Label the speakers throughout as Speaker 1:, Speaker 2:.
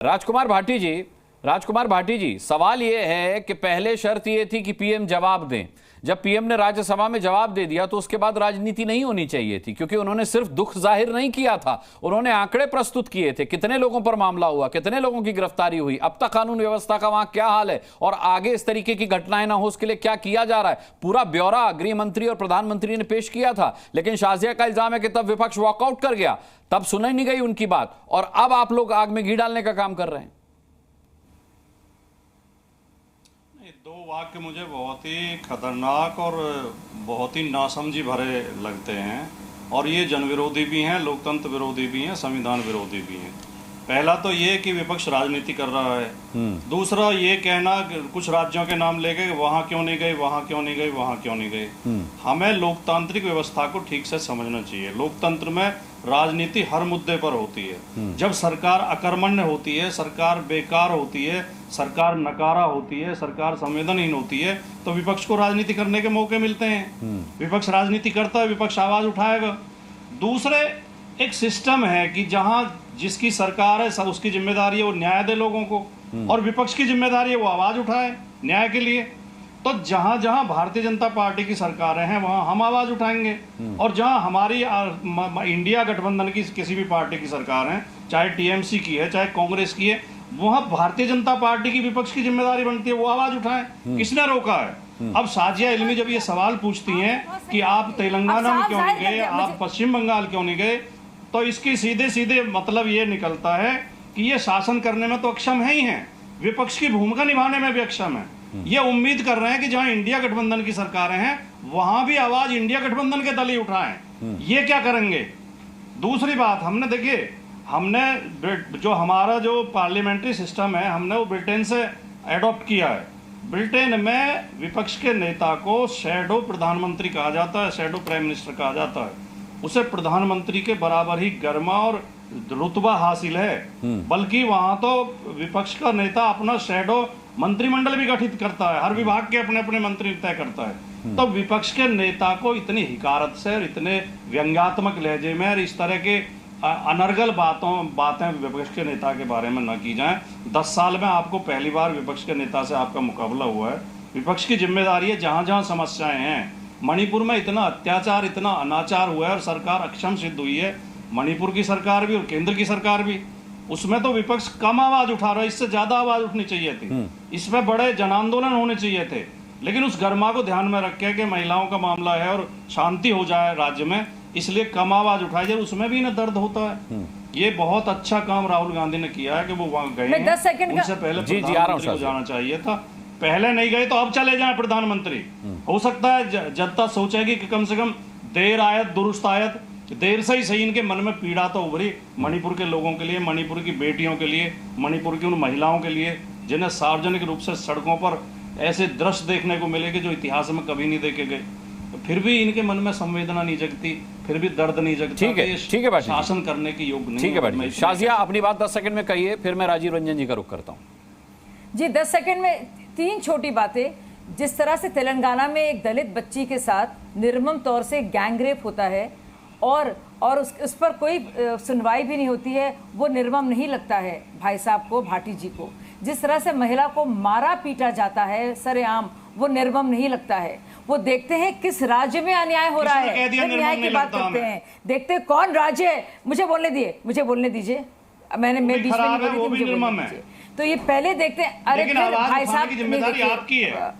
Speaker 1: राजकुमार भाटी जी, सवाल यह है कि पहले शर्त यह थी कि पीएम जवाब दें। जब पीएम ने राज्यसभा में जवाब दे दिया तो उसके बाद राजनीति नहीं होनी चाहिए थी, क्योंकि उन्होंने सिर्फ दुख जाहिर नहीं किया था, उन्होंने आंकड़े प्रस्तुत किए थे, कितने लोगों पर मामला हुआ, कितने लोगों की गिरफ्तारी हुई, अब तक कानून व्यवस्था का वहां क्या हाल है और आगे इस तरीके की घटनाएं ना हो उसके लिए क्या किया जा रहा है। पूरा ब्यौरा गृह मंत्री और प्रधानमंत्री ने पेश किया था, लेकिन शाजिया का इल्जाम है कि तब विपक्ष वॉकआउट कर गया, तब सुनाई नहीं गई उनकी बात, और अब आप लोग आग में घी डालने का काम कर रहे हैं।
Speaker 2: दो वाक्य मुझे बहुत ही खतरनाक और बहुत ही नासमझी भरे लगते हैं, और ये जन विरोधी भी हैं, लोकतंत्र विरोधी भी हैं, संविधान विरोधी भी हैं। पहला तो ये कि विपक्ष राजनीति कर रहा है, दूसरा ये कहना कुछ राज्यों के नाम लेके वहां क्यों नहीं गए, वहां क्यों नहीं गए, वहां क्यों नहीं गए। हमें लोकतांत्रिक व्यवस्था को ठीक से समझना चाहिए। लोकतंत्र में राजनीति हर मुद्दे पर होती है। जब सरकार अकर्मण्य होती है, सरकार बेकार होती है, सरकार नकारा होती है, सरकार संवेदनहीन होती है, तो विपक्ष को राजनीति करने के मौके मिलते हैं। विपक्ष राजनीति करता है, विपक्ष आवाज उठाएगा। दूसरे एक सिस्टम है कि जहां जिसकी सरकार है उसकी जिम्मेदारी है वो न्याय दे लोगों को, और विपक्ष की जिम्मेदारी है वो आवाज उठाए न्याय के लिए। तो जहां जहां भारतीय जनता पार्टी की सरकारें हैं वहां हम आवाज उठाएंगे, और जहां हमारी इंडिया गठबंधन की किसी भी पार्टी की सरकार है, चाहे टीएमसी की है चाहे कांग्रेस की है, वहां भारतीय जनता पार्टी की विपक्ष की जिम्मेदारी बनती है वो आवाज उठाएं। किसने रोका है? अब साजिया इल्मी जब ये सवाल पूछती हैं कि आप तेलंगाना में क्यों नहीं गए, आप पश्चिम बंगाल क्यों नहीं गए, तो इसकी सीधे सीधे मतलब ये निकलता है कि ये शासन करने में तो अक्षम है ही हैं, विपक्ष की भूमिका निभाने में भी अक्षम है। ये उम्मीद कर रहे हैं कि जहां इंडिया गठबंधन की सरकारें हैं वहां भी आवाज इंडिया गठबंधन के दल ही उठाएं। ये क्या करेंगे? दूसरी बात, हमने जो हमारा जो पार्लियामेंट्री सिस्टम है हमने वो ब्रिटेन से एडॉप्ट किया है। ब्रिटेन में विपक्ष के नेता को शैडो प्रधानमंत्री कहा जाता है, शैडो प्राइम मिनिस्टर कहा जाता है। उसे प्रधानमंत्री के बराबर ही गर्मा और रुतबा हासिल है, बल्कि वहां तो विपक्ष का नेता अपना शैडो मंत्रिमंडल भी गठित करता है, हर विभाग के अपने अपने मंत्री तय करता है। तो विपक्ष के नेता को इतनी हिकारत से और इतने व्यंग्यात्मक लहजे में और इस तरह के अनर्गल बातें विपक्ष के नेता के बारे में न की जाएं। 10 साल में आपको पहली बार विपक्ष के नेता से आपका मुकाबला हुआ है। विपक्ष की जिम्मेदारी है जहां जहां समस्याएं हैं। मणिपुर में इतना अत्याचार, इतना अनाचार हुआ है और सरकार अक्षम सिद्ध हुई है, मणिपुर की सरकार भी और केंद्र की सरकार भी। उसमें तो विपक्ष कम आवाज उठा रहा है, इससे ज्यादा आवाज उठनी चाहिए थी, इसमें बड़े जन आंदोलन होने चाहिए थे। लेकिन उस गर्मा को ध्यान में रख के कि महिलाओं का मामला है और शांति हो जाए राज्य में, इसलिए कम आवाज उठाई जाए, उसमें भी ना दर्द होता है। ये बहुत अच्छा काम राहुल गांधी ने किया है कि वो वहां गए हैं।
Speaker 3: 10 सेकंड
Speaker 2: उनसे पहले प्रधानमंत्री को जाना चाहिए था, पहले नहीं गए तो अब चले जाएं प्रधानमंत्री। हो सकता है जनता सोचेगी कि कम से कम देर आयत दुरुस्त आयत, देर से ही सही इनके मन में पीड़ा तो उभरी मणिपुर के लोगों के लिए, मणिपुर की बेटियों के लिए, मणिपुर की उन महिलाओं के लिए जिन्हें सार्वजनिक रूप से सड़कों पर ऐसे दृश्य देखने को मिलेंगे जो इतिहास में कभी नहीं देखे गए। तो फिर भी इनके मन में संवेदना नहीं जगती, फिर भी दर्द नहीं जगता।
Speaker 1: ठीक है,
Speaker 2: शासन करने की योग्य नहीं।
Speaker 1: ठीक है, शाजिया अपनी बात 10 सेकंड में कहिए, फिर मैं राजीव रंजन जी का रुख करता हूँ।
Speaker 3: जी 10 सेकंड में 3 छोटी बातें। जिस तरह से तेलंगाना में एक दलित बच्ची के साथ निर्मम तौर से गैंगरेप होता है और उस पर कोई सुनवाई भी नहीं होती है, वो निर्मम नहीं लगता है भाई साहब को, भाटी जी को। जिस तरह से महिला को मारा पीटा जाता है सरेआम, वो निर्मम नहीं लगता है। वो देखते हैं किस राज्य में अन्याय हो रहा है, न्याय की बात करते हैं, देखते हैं कौन राज्य है। मुझे बोलने दीजिए, मैं बीच में नहीं बोली थी, मुझे बोलने दीजिए। तो ये पहले देखते हैं। अरे भाई साहब की जिम्मेदारी आपकी है,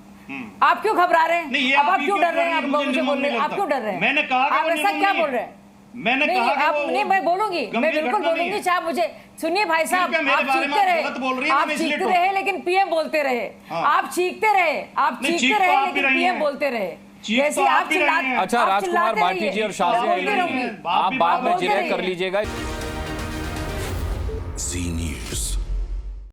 Speaker 3: आप क्यों घबरा रहे हैं? अब आप क्यों डर रहे हैं? आप मुझे बोलने, आप क्यों डर रहे हैं?
Speaker 2: मैंने कहा
Speaker 3: आप ऐसा क्या बोल रहे हैं?
Speaker 2: मैंने कहा
Speaker 3: आप नहीं, मैं बोलूंगी, मैं बिल्कुल बोलूंगी। चाहे मुझे सुनिए भाई साहब, आप चीखते रहे लेकिन पीएम बोलते रहे, आप चीखते रहे लेकिन पीएम बोलते रहे। जैसे आप
Speaker 1: अच्छा, राजकुमार भाटी जी और शाजिया इल्मी, आप बाद में जिरह कर लीजिएगा।